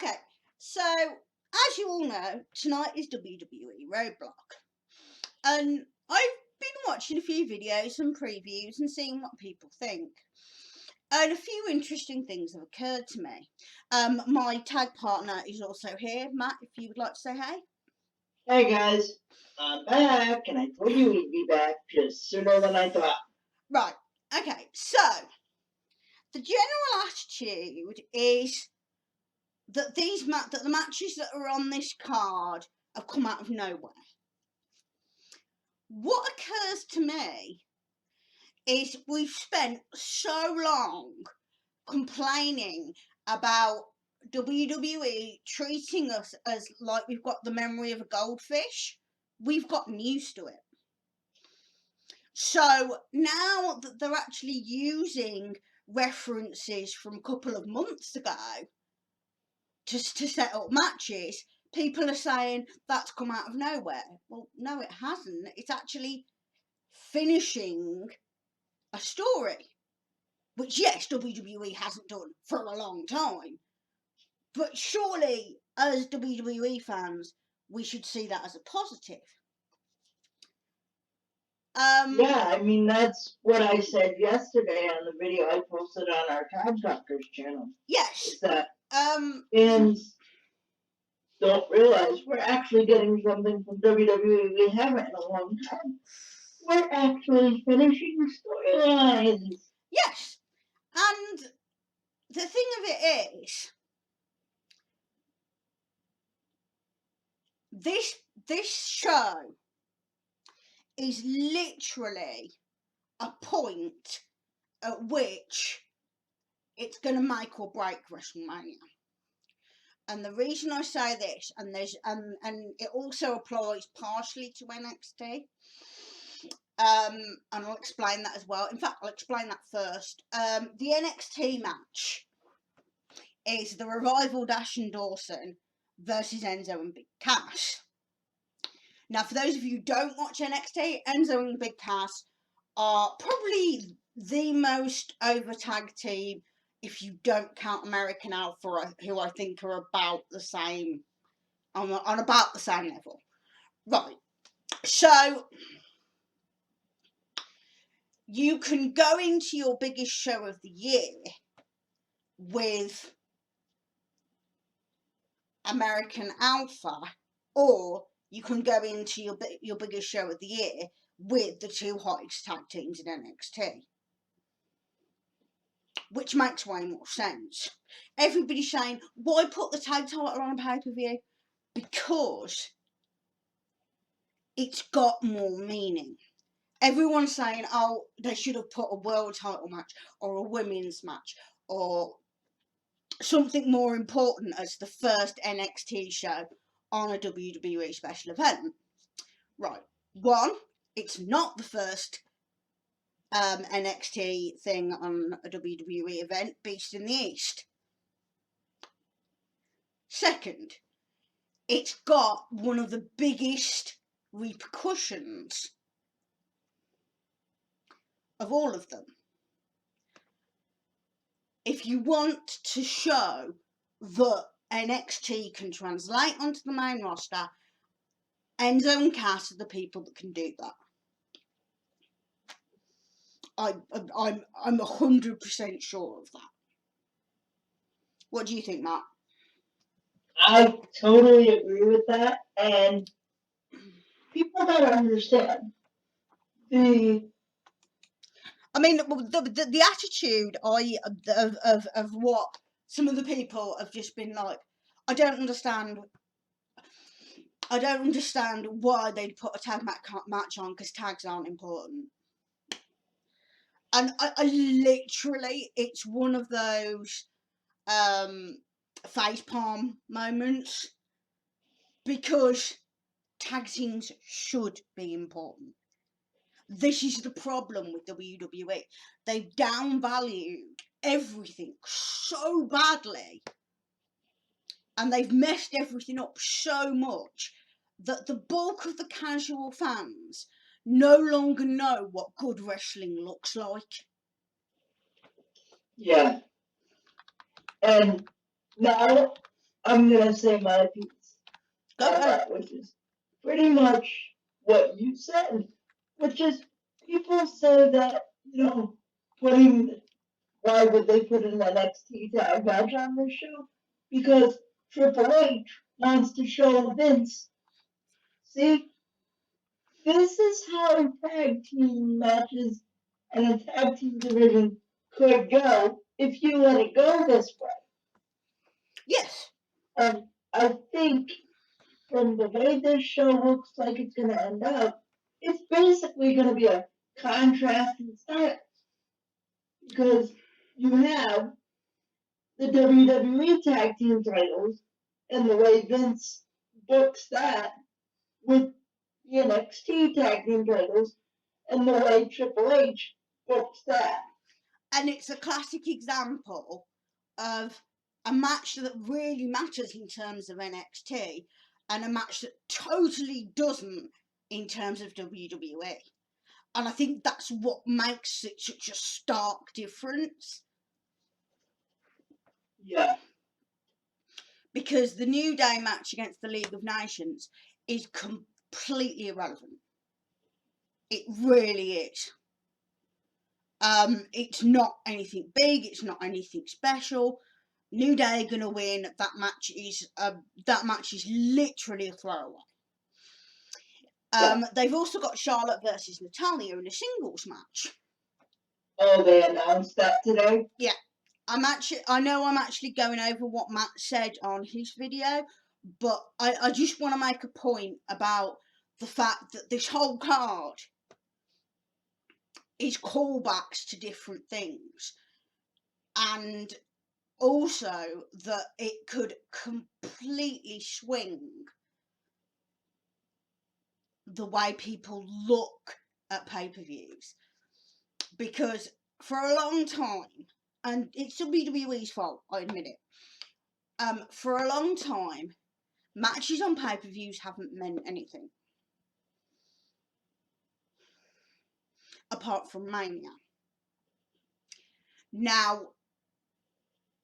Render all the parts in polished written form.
Okay, so as you all know, tonight is WWE Roadblock. And I've been watching a few videos and previews and seeing what people think. And a few interesting things have occurred to me. My tag partner is also here. Matt, if you would like to say hey. Hey guys, I'm back, and I told you we'd be back just sooner than I thought. Right, okay, so the general attitude is that that the matches that are on this card have come out of nowhere. What occurs to me is we've spent so long complaining about WWE treating us as like we've got the memory of a goldfish. We've gotten used to it. So now that they're actually using references from a couple of months ago to set up matches, people are saying that's come out of nowhere. Well, no, it hasn't. It's actually finishing a story, which, yes, WWE hasn't done for a long time. But surely, as WWE fans, we should see that as a positive. Yeah, I mean, that's what I said yesterday on the video I posted on our Tag Doctors channel. Yes. Is that fans don't realize we're actually getting something from WWE we haven't in a long time. We're actually finishing storylines. Yes. And the thing of it is, this show is literally a point at which it's going to make or break WrestleMania. And the reason I say this, and it also applies partially to NXT, and I'll explain that as well. In fact, I'll explain that first. The NXT match is the Revival, Dash and Dawson versus Enzo and Big Cass. Now, for those of you who don't watch NXT, Enzo and Big Cass are probably the most over tag team, if you don't count American Alpha, who I think are about the same, on about the same level. Right. So, you can go into your biggest show of the year with American Alpha, or you can go into your biggest show of the year with the two hottest tag teams in NXT. Which makes way more sense. Everybody's saying, why put the tag title on a pay-per-view? Because it's got more meaning. Everyone's saying, oh, they should have put a world title match or a women's match or something more important as the first NXT show on a WWE special event. Right. One, it's not the first NXT thing on a WWE event, Beast in the East. Second, it's got one of the biggest repercussions of all of them. If you want to show that NXT can translate onto the main roster, Enzo and Cass are the people that can do that. I'm 100% sure of that. What do you think, Matt? I totally agree with that, and people gotta understand the attitude of what some of the people have just been like, I don't understand why they'd put a tag match on, because tags aren't important. And I literally, it's one of those facepalm moments, because tag teams should be important. This is the problem with WWE. They've downvalued everything so badly, and they've messed everything up so much that the bulk of the casual fans no longer know what good wrestling looks like. Yeah. And now I'm gonna say my piece Go on ahead. that, which is pretty much what you said, which is people say that, putting why would they put an NXT tag match on this show? Because Triple H wants to show Vince. See, this is how tag team matches and a tag team division could go if you let it go this way. Yes. I think from the way this show looks like it's going to end up, it's basically going to be a contrast in style. Because you have the WWE tag team titles and the way Vince books that with the NXT tag team titles and the way Triple H books that. And it's a classic example of a match that really matters in terms of NXT and a match that totally doesn't in terms of WWE. And I think that's what makes it such a stark difference. Yeah. Because the New Day match against the League of Nations is completely irrelevant. It really is. It's not anything big. It's not anything special. New Day are gonna win. That match is literally a throwaway. They've also got Charlotte versus Natalya in a singles match. Oh, they announced that today? Yeah. I know I'm actually going over what Matt said on his video, but I just want to make a point about the fact that this whole card is callbacks to different things, and also that it could completely swing the way people look at pay-per-views, because for a long time, and it's WWE's fault, I admit it, for a long time, matches on pay-per-views haven't meant anything apart from Mania. Now,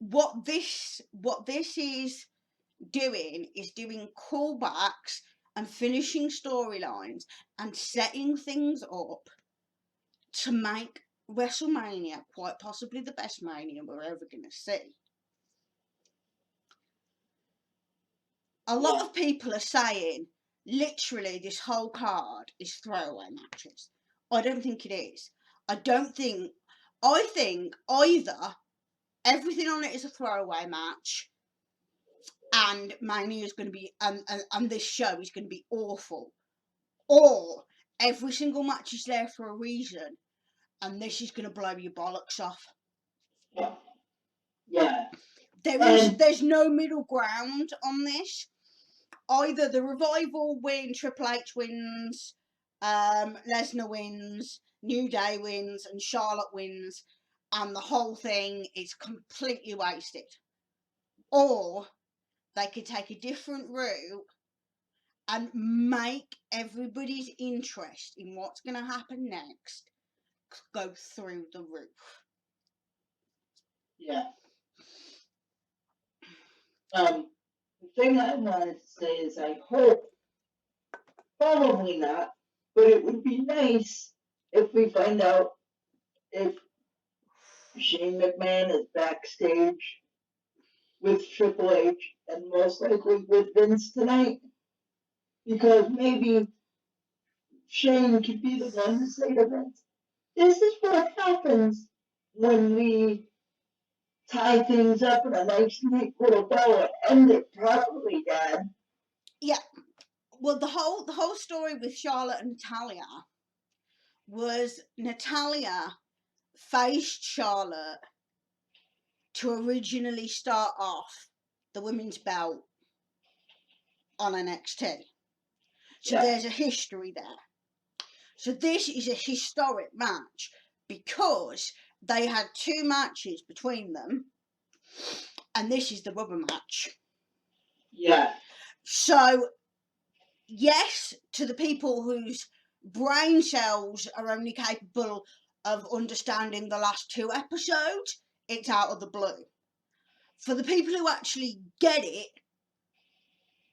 what this is doing callbacks and finishing storylines and setting things up to make WrestleMania quite possibly the best Mania we're ever going to see. A lot of people are saying literally this whole card is throwaway matches. I don't think it is. I think either everything on it is a throwaway match and Mania is going to be and this show is going to be awful, or every single match is there for a reason and this is going to blow your bollocks off. Yeah. There's no middle ground on this. Either the Revival win, Triple H wins, Lesnar wins, New Day wins, and Charlotte wins, and the whole thing is completely wasted. Or they could take a different route and make everybody's interest in what's going to happen next go through the roof. Yeah. The thing I wanted to say is I hope, probably not, but it would be nice if we find out if Shane McMahon is backstage with Triple H and most likely with Vince tonight. Because maybe Shane could be the one to say to Vince, this is what happens when we tie things up in a nice, neat little bow and end it properly, Dad. Yeah. Well, the whole story with Charlotte and Natalya was Natalya faced Charlotte to originally start off the women's belt on NXT. So there's a history there. So this is a historic match because they had two matches between them, and this is the rubber match. Yeah. So, yes, to the people whose brain cells are only capable of understanding the last two episodes, it's out of the blue. For the people who actually get it,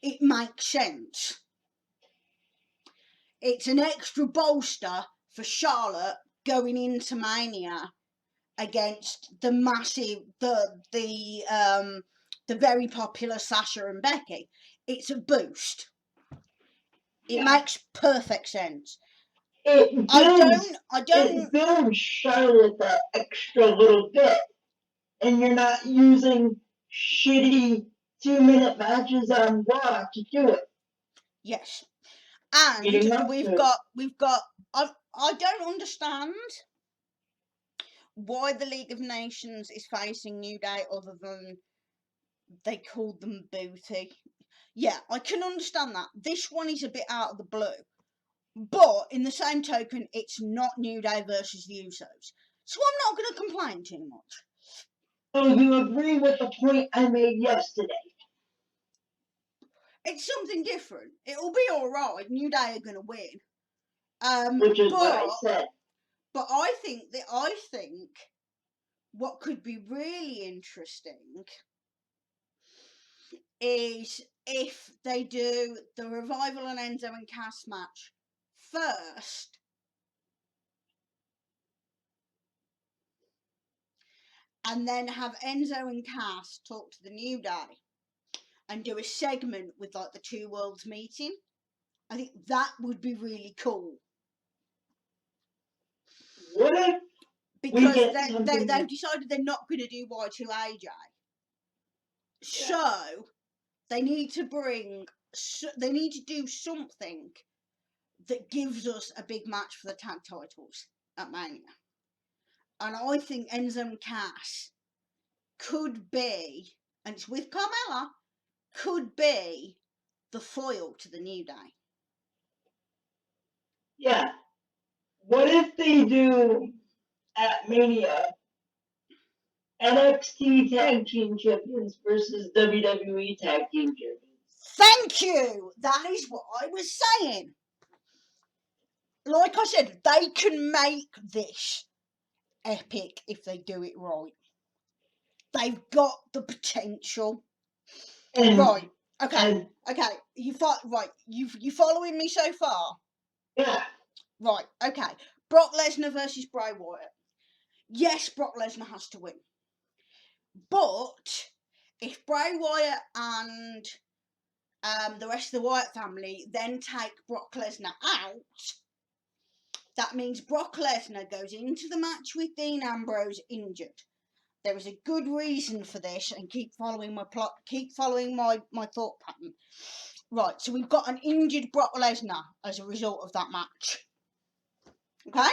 it makes sense. It's an extra bolster for Charlotte going into Mania against the massive, the very popular Sasha and Becky. It's a boost. It makes perfect sense. It builds Charlotte that extra little bit, and you're not using shitty 2-minute matches on Raw to do it. Yes, and we've got. I don't understand why the League of Nations is facing New Day other than they called them booty. Yeah, I can understand that. This one is a bit out of the blue. But in the same token, it's not New Day versus the Usos. So I'm not going to complain too much. So you agree with the point I made yesterday? It's something different. It'll be alright. New Day are going to win. Which is what I said. But I think what could be really interesting is if they do the Revival and Enzo and Cass match first, and then have Enzo and Cass talk to the New Day and do a segment with like the two worlds meeting. I think that would be really cool. What if because they've decided they're not going to do Y2AJ. So they need to do something that gives us a big match for the tag titles at Mania. And I think Enzo and Cass could be, and it's with Carmella, could be the foil to the New Day. Yeah. What if they do at Mania NXT Tag Team Champions versus WWE Tag Team Champions? Thank you! That is what I was saying. Like I said, they can make this epic if they do it right. They've got the potential. Right. Okay. You following me so far? Yeah. Right. Okay. Brock Lesnar versus Bray Wyatt. Yes, Brock Lesnar has to win. But if Bray Wyatt and the rest of the Wyatt family then take Brock Lesnar out, that means Brock Lesnar goes into the match with Dean Ambrose injured. There is a good reason for this, and keep following my plot. Keep following my thought pattern. Right, so we've got an injured Brock Lesnar as a result of that match. Okay?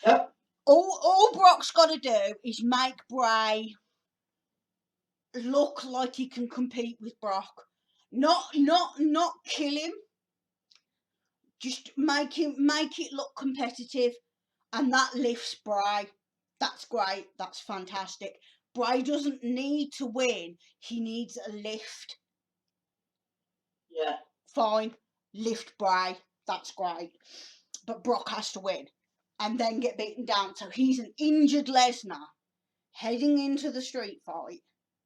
Yep. All Brock's got to do is make Bray look like he can compete with Brock. Not kill him. Just make it look competitive, and that lifts Bray. That's great. That's fantastic. Bray doesn't need to win. He needs a lift. Yeah. Fine. Lift Bray. That's great. But Brock has to win and then get beaten down. So he's an injured Lesnar heading into the street fight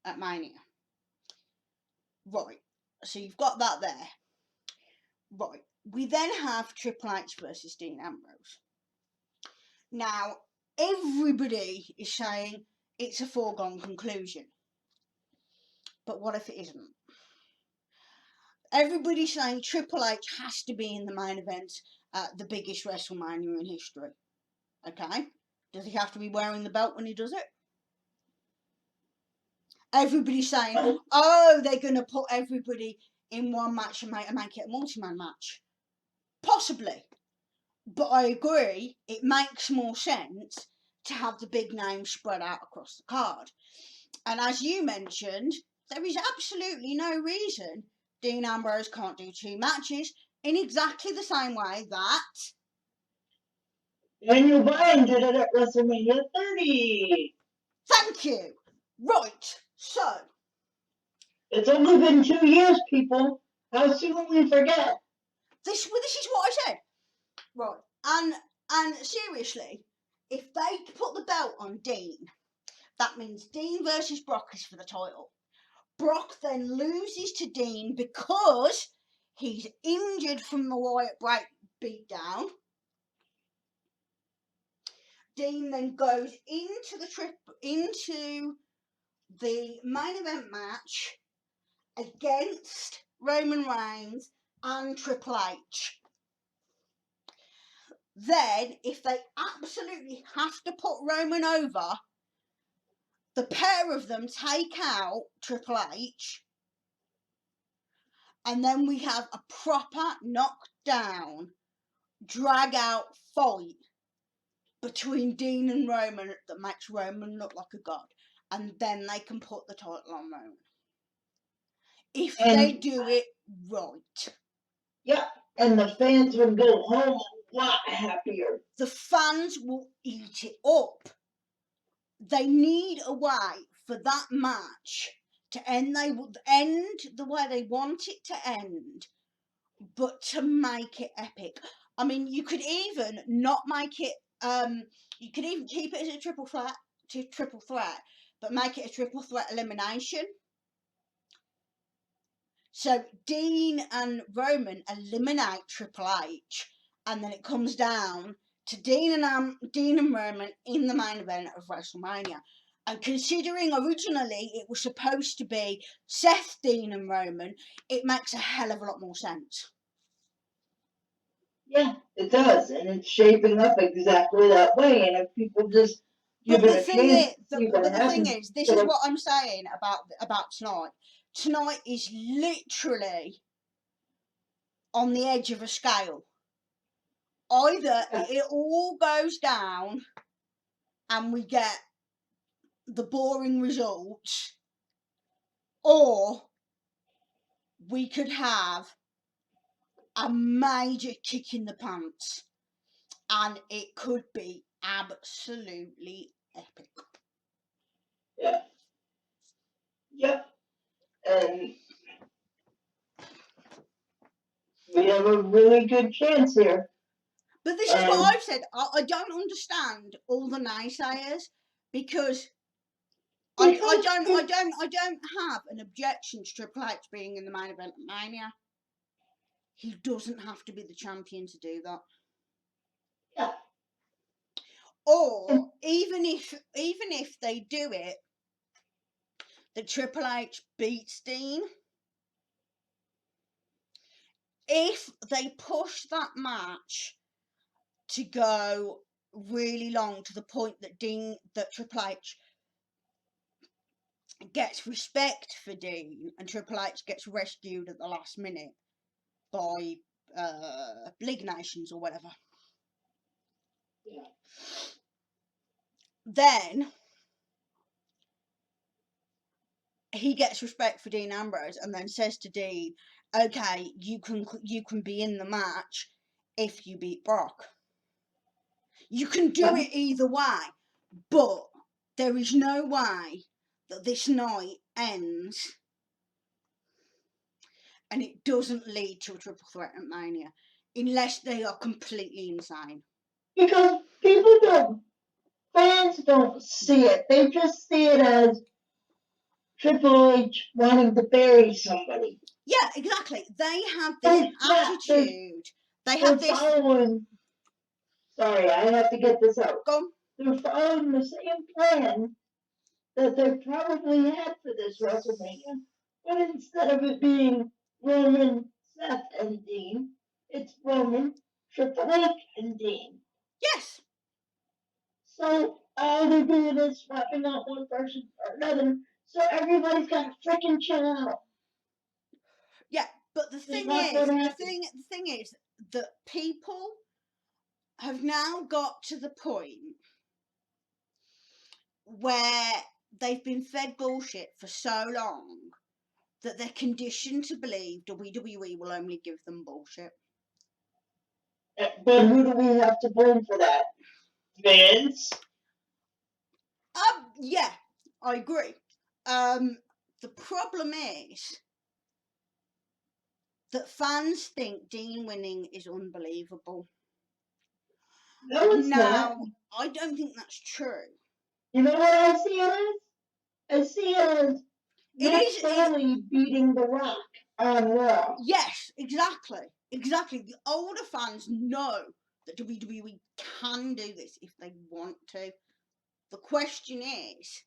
at Mania. Right. So you've got that there. Right. We then have Triple H versus Dean Ambrose. Now, everybody is saying it's a foregone conclusion. But what if it isn't? Everybody's saying Triple H has to be in the main event at the biggest WrestleMania in history. Okay? Does he have to be wearing the belt when he does it? Everybody's saying, they're going to put everybody in one match and make it a multi-man match. Possibly. But I agree, it makes more sense to have the big names spread out across the card. And as you mentioned, there is absolutely no reason Dean Ambrose can't do 2 matches in exactly the same way that Daniel Bryan did it at WrestleMania 30. Thank you. Right, so it's only been 2 years, people. How soon will we forget? This is what I said. Right, and seriously, if they put the belt on Dean, that means Dean versus Brock is for the title. Brock then loses to Dean because he's injured from the Wyatt beatdown. Dean then goes into the main event match against Roman Reigns and Triple H. Then, if they absolutely have to put Roman over, the pair of them take out Triple H, and then we have a proper knockdown, drag out fight between Dean and Roman that makes Roman look like a god, and then they can put the title on Roman. If they do it right. Yeah, and the fans would go home a lot happier. The fans will eat it up. They need a way for that match to end. They will end the way they want it to end, but to make it epic. I mean, you could even not make it. You could even keep it as a triple threat, but make it a triple threat elimination. So Dean and Roman eliminate Triple H, and then it comes down to Dean and Roman in the main event of WrestleMania. And considering originally it was supposed to be Seth, Dean and Roman, it makes a hell of a lot more sense. Yeah, it does, and it's shaping up exactly that way. And if people just give it a chance to see what happens, this is what I'm saying about tonight. Tonight is literally on the edge of a scale. Either it all goes down and we get the boring results, or we could have a major kick in the pants, and it could be absolutely epic. Yeah. Yep. And we have a really good chance here. But this is what I've said. I don't understand all the naysayers, because I don't have an objection to Triple H being in the main event of Mania. He doesn't have to be the champion to do that. Yeah. Or even if they do it, that Triple H beats Dean, if they push that match to go really long to the point that Triple H gets respect for Dean and Triple H gets rescued at the last minute by League Nations or whatever, Yeah. then he gets respect for Dean Ambrose and then says to Dean, okay, you can be in the match if you beat Brock. You can do it either way, but there is no way that this night ends and it doesn't lead to a triple threat at Mania, unless they are completely insane. Because fans don't see it. They just see it as Triple H wanting to bury somebody. Yeah, exactly. They have this attitude. They're following. Sorry, I have to get this out. Go on. They're following the same plan that they probably had for this WrestleMania, but instead of it being Roman, Seth, and Dean, it's Roman, Triple H, and Dean. Yes. So all they're doing is swapping out one person for another, so everybody's got to freaking chill out. Yeah, but the thing is that people have now got to the point where they've been fed bullshit for so long that they're conditioned to believe WWE will only give them bullshit. But who do we have to blame for that? Vince? Yeah, I agree. The problem is that fans think Dean winning is unbelievable. No, it's not. I don't think that's true. You know what I see it as? I see it as It Foley beating The Rock on Raw. Yes, exactly. The older fans know that WWE can do this if they want to. The question is,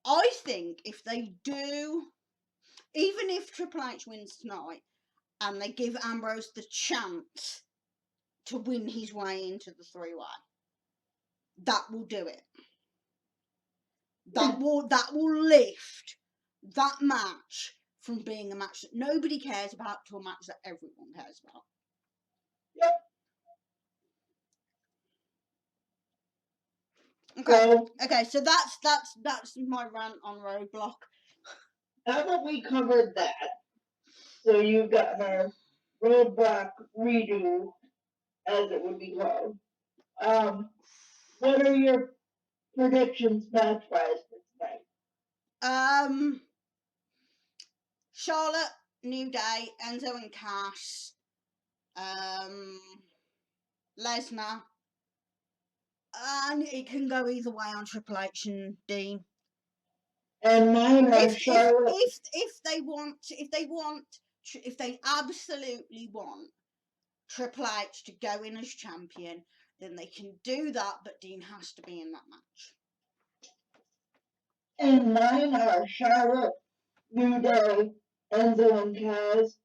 I think if they do, even if Triple H wins tonight and they give Ambrose the chance to win his way into the three-way, that will do it. That will lift that match from being a match that nobody cares about to a match that everyone cares about. Yep. Okay, so that's my rant on Roadblock. Now that we covered that, so you've got our Roadblock redo, as it would be called. What are your predictions match-wise for tonight? Charlotte, New Day, Enzo and Cass, Lesnar, and it can go either way on Triple H and Dean. And mine are Charlotte. If they absolutely want Triple H to go in as champion, then they can do that, but Dean has to be in that match. And mine are Charlotte, New Day, Enzo and Cass.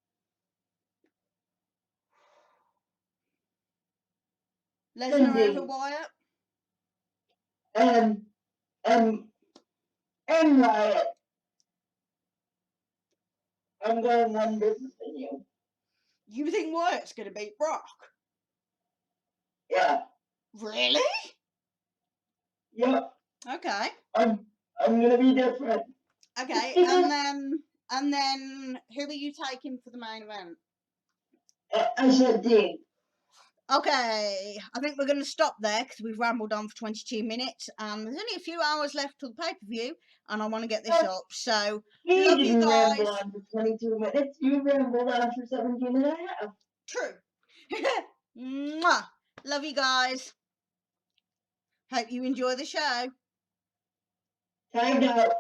Lesnar over Wyatt. And Wyatt. I'm going one different than you. You think Wyatt's going to beat Brock? Yeah. Really? Yep. Okay. I'm gonna be different. Okay, and then who are you taking for the main event? I said Dean. Okay, I think we're going to stop there because we've rambled on for 22 minutes and there's only a few hours left till the pay-per-view and I want to get this up. So, love you guys. Ramble on for 22 minutes. You rambled on for 17 and a half. True. Mwah. Love you guys. Hope you enjoy the show. Timed out.